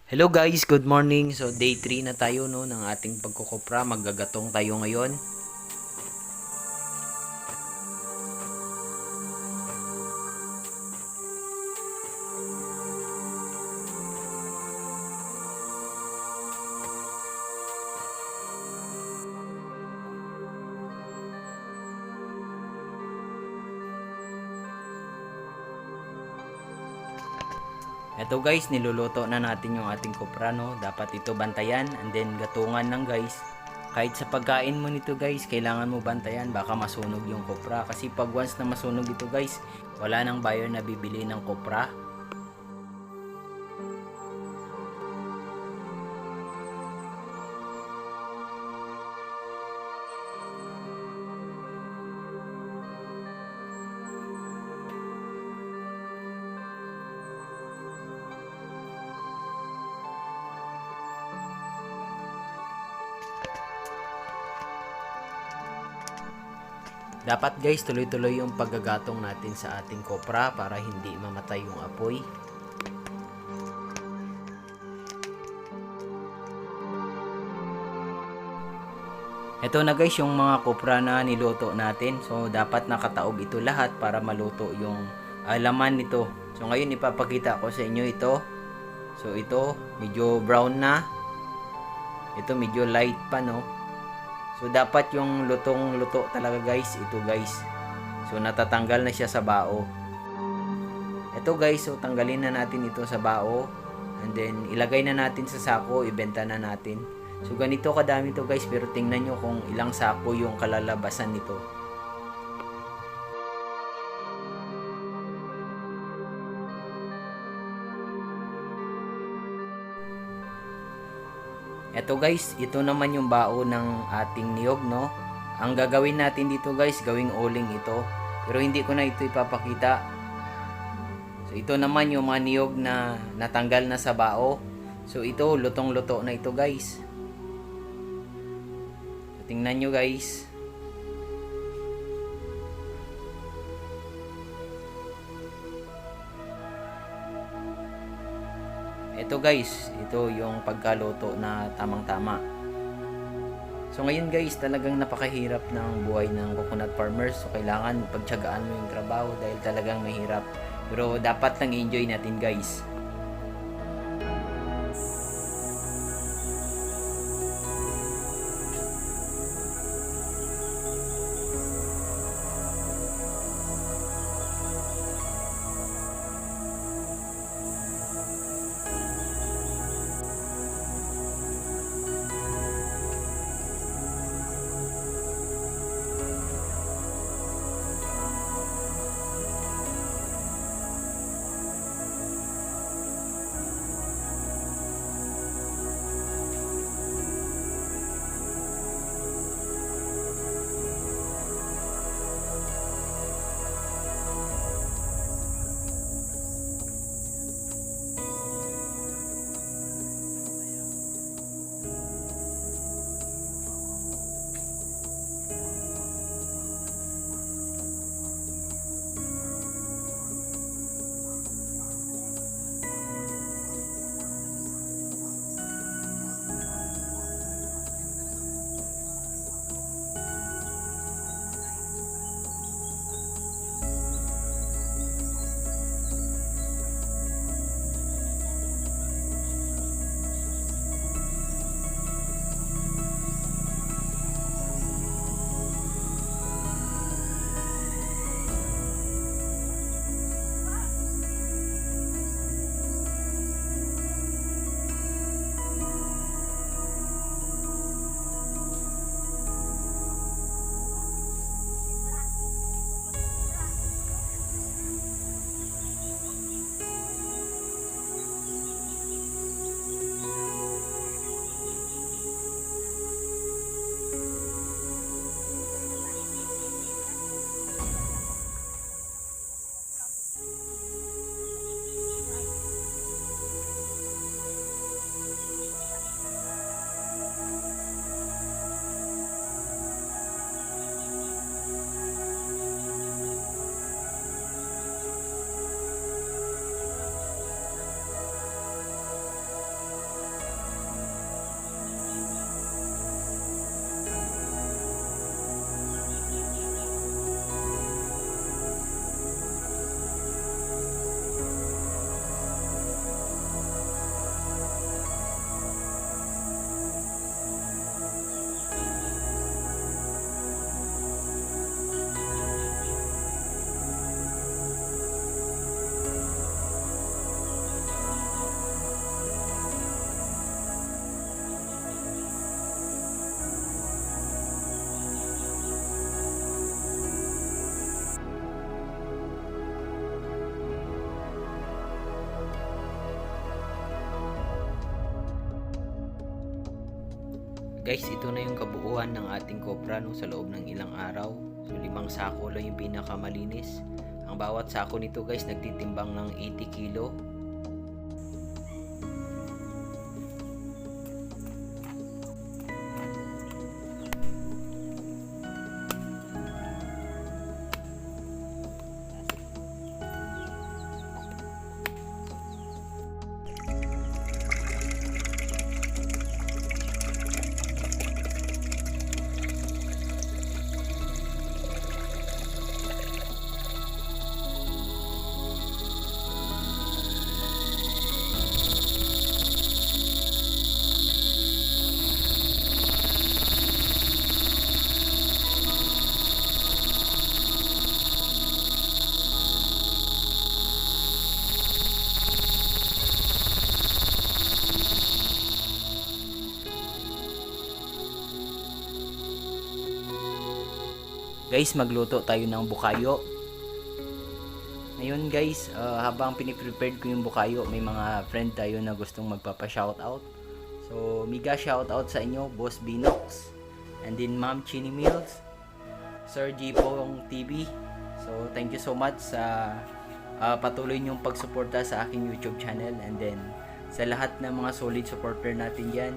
Hello guys, good morning. So day 3 na tayo no ng ating pagkukopra. Maggagatong tayo ngayon. Ito guys, niluluto na natin yung ating kopra no. Dapat ito bantayan and then gatungan lang guys. Kahit sa pagkain mo nito guys, kailangan mo bantayan baka masunog yung kopra. Kasi pag once na masunog ito guys, wala nang buyer na bibili ng kopra. Dapat guys, tuloy-tuloy yung paggagatong natin sa ating kopra para hindi mamatay yung apoy. Ito na guys yung mga kopra na niluto natin. So dapat nakataob ito lahat para maluto yung laman nito. So ngayon ipapakita ko sa inyo ito. So ito medyo brown na. Ito medyo light pa no. So dapat yung lutong-luto talaga guys, ito guys. So natatanggal na siya sa bao. Ito guys, so tanggalin na natin ito sa bao. And then ilagay na natin sa sako, ibenta na natin. So ganito kadami to guys, pero tingnan nyo kung ilang sako yung kalalabasan nito. Eto guys, ito naman yung bao ng ating niyog no. Ang gagawin natin dito guys, gawing uling ito. Pero hindi ko na ito ipapakita. So ito naman yung mga niyog na natanggal na sa bao. So ito, lutong-luto na ito guys. So, tingnan nyo guys. Ito guys, ito yung pagkaluto na tamang-tama. So ngayon guys, talagang napakahirap ng buhay ng coconut farmers. So kailangan pagtiyagaan mo yung trabaho dahil talagang mahirap. Pero dapat lang enjoy natin guys. Guys, ito na yung kabuuan ng ating kopra no, sa loob ng ilang araw. So 5 sako lang yung pinakamalinis. Ang bawat sako nito guys nagtitimbang ng 80 kilo. Guys, magluto tayo ng bukayo. Ngayon guys, habang piniprepared ko yung bukayo, may mga friend tayo na gustong magpapa-shoutout. So, mega shoutout sa inyo, Boss Binox, and then Ma'am Chini Mills, Sir G Pong TV. So, thank you so much sa patuloy niyong pagsuporta sa aking YouTube channel, and then sa lahat ng mga solid supporter natin dyan,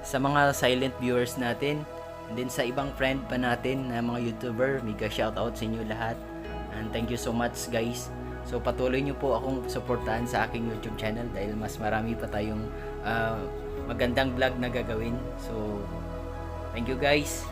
sa mga silent viewers natin, and then sa ibang friend pa natin na mga YouTuber, mega shoutout sa inyo lahat. And thank you so much guys. So patuloy nyo po akong suportahan sa aking YouTube channel dahil mas marami pa tayong magandang vlog na gagawin. So thank you guys.